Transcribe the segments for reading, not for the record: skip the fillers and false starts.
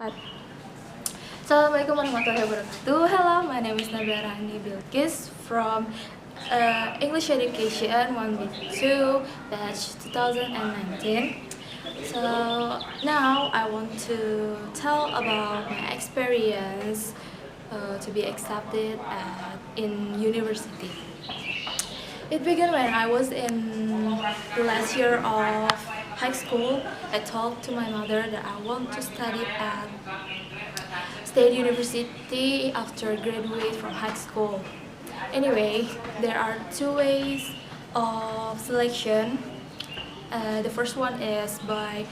Assalamualaikum warahmatullahi wabarakatuh. Hello, my name is Nabila Rakhani from English Education 1B2 batch 2019. So now I want to tell about my experience to be accepted in university. It began when I was in the last year of high school. I told to my mother that I want to study at State University after graduate from high school. Anyway, there are two ways of selection. The first one is by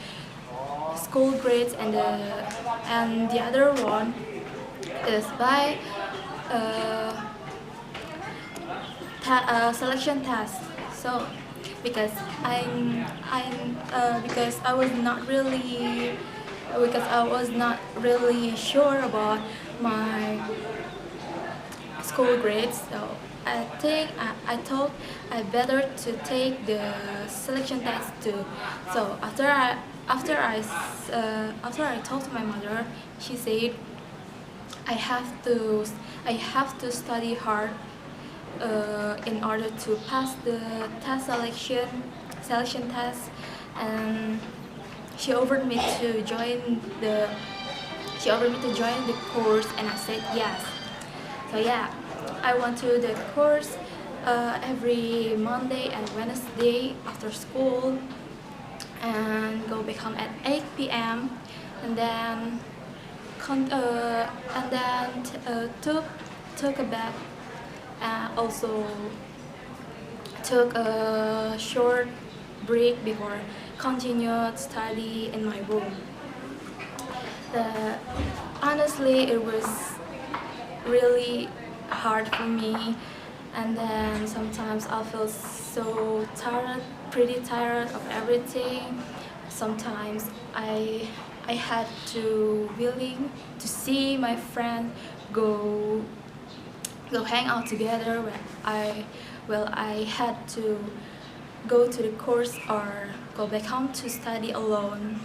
school grades, and the other one is by uh, selection test. So because I was not really sure about my school grades, so I thought I better to take the selection test too. So after I told my mother, she said I have to study hard in order to pass the selection test, and she offered me to join the course, and I said yes. So yeah, I went to the course every Monday and Wednesday after school, and go back home at 8 p.m. and then took a bath, and also took a short break before continued study in my room. The, Honestly, it was really hard for me, and then sometimes I feel so tired, pretty tired of everything. Sometimes I had to willing to see my friend go hang out together when I had to go to the course or go back home to study alone.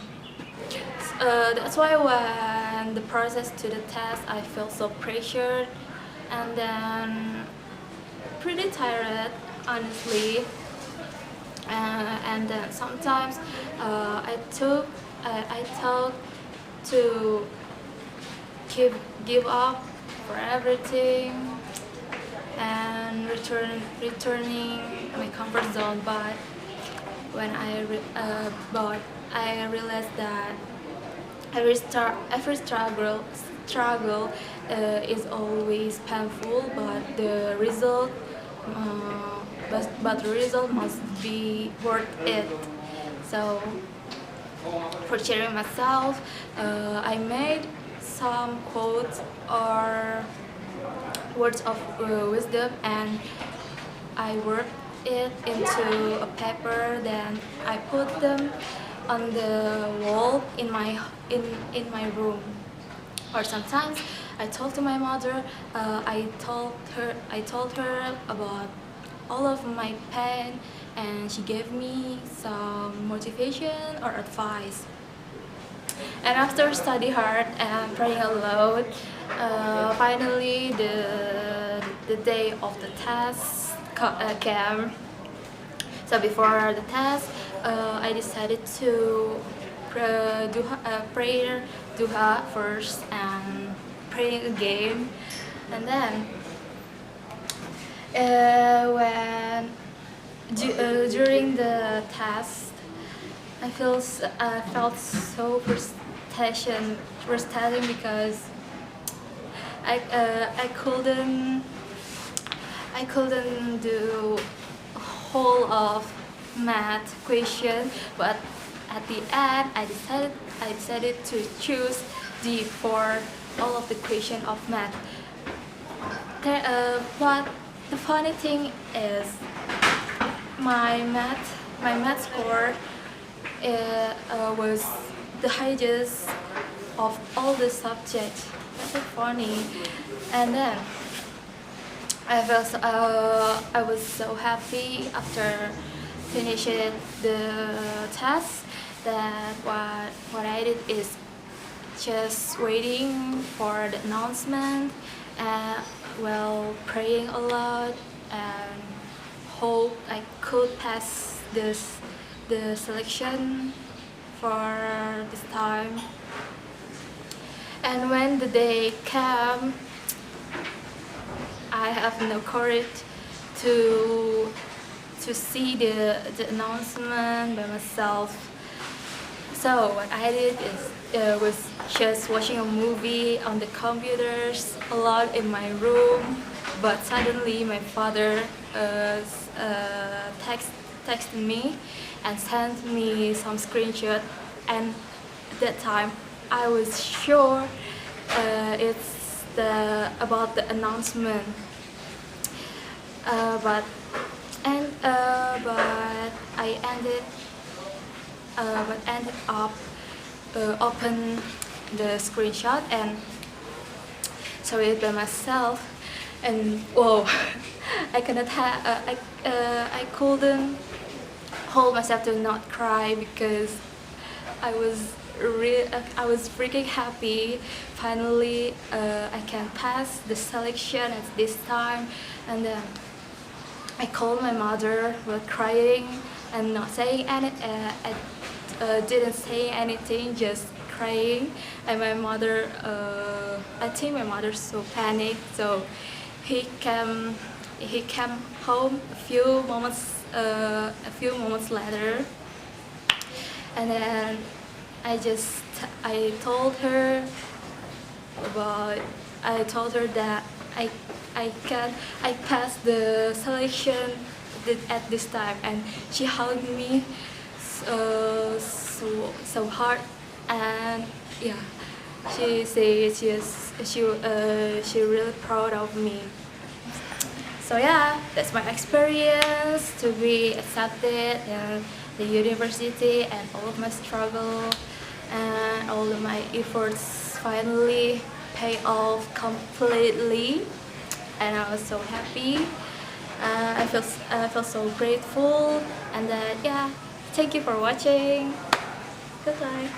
That's why when the process to the test, I felt so pressured, and then pretty tired, honestly. And then sometimes I thought to give up for everything and returning my comfort zone. But I realized that every struggle is always painful, but the result but the result must be worth it. So for cheering myself, I made some quotes or words of wisdom, and I worked it into a paper. Then I put them on the wall in my room. Or sometimes I told to my mother. I told her about all of my pain, and she gave me some motivation or advice. And after study hard and praying a lot, finally the day of the test came. So before the test, I decided to pray duha first and praying again, and then during the test, I felt so frustrating because I couldn't do whole of math question, but at the end I decided to choose D for all of the question of math. But the funny thing is my math score was the highest of all the subjects. That's so funny. And then I was so happy after finishing the test that what I did is just waiting for the announcement and well praying a lot and hope I could pass the selection for this time. And when the day came, I have no courage to see the announcement by myself. So what I did is was just watching a movie on the computers alone in my room. But suddenly my father texted me and sent me some screenshot, and at that time I was sure it's about the announcement. But I ended up open the screenshot and saw it by myself, and whoa, I cannot I couldn't hold myself to not cry because I was freaking happy. Finally, I can pass the selection at this time, and then I called my mother while crying and not saying anything. I didn't say anything, just crying. And my mother, I think my mother so panicked. So he came home a few moments later, and then I told her that I passed the selection at this time, and she hugged me so hard, and yeah, she said she really proud of me. So yeah, that's my experience to be accepted in the university, and all of my struggle and all of my efforts finally pay off completely, and I was so happy. I feel so grateful, and yeah, thank you for watching. Goodbye.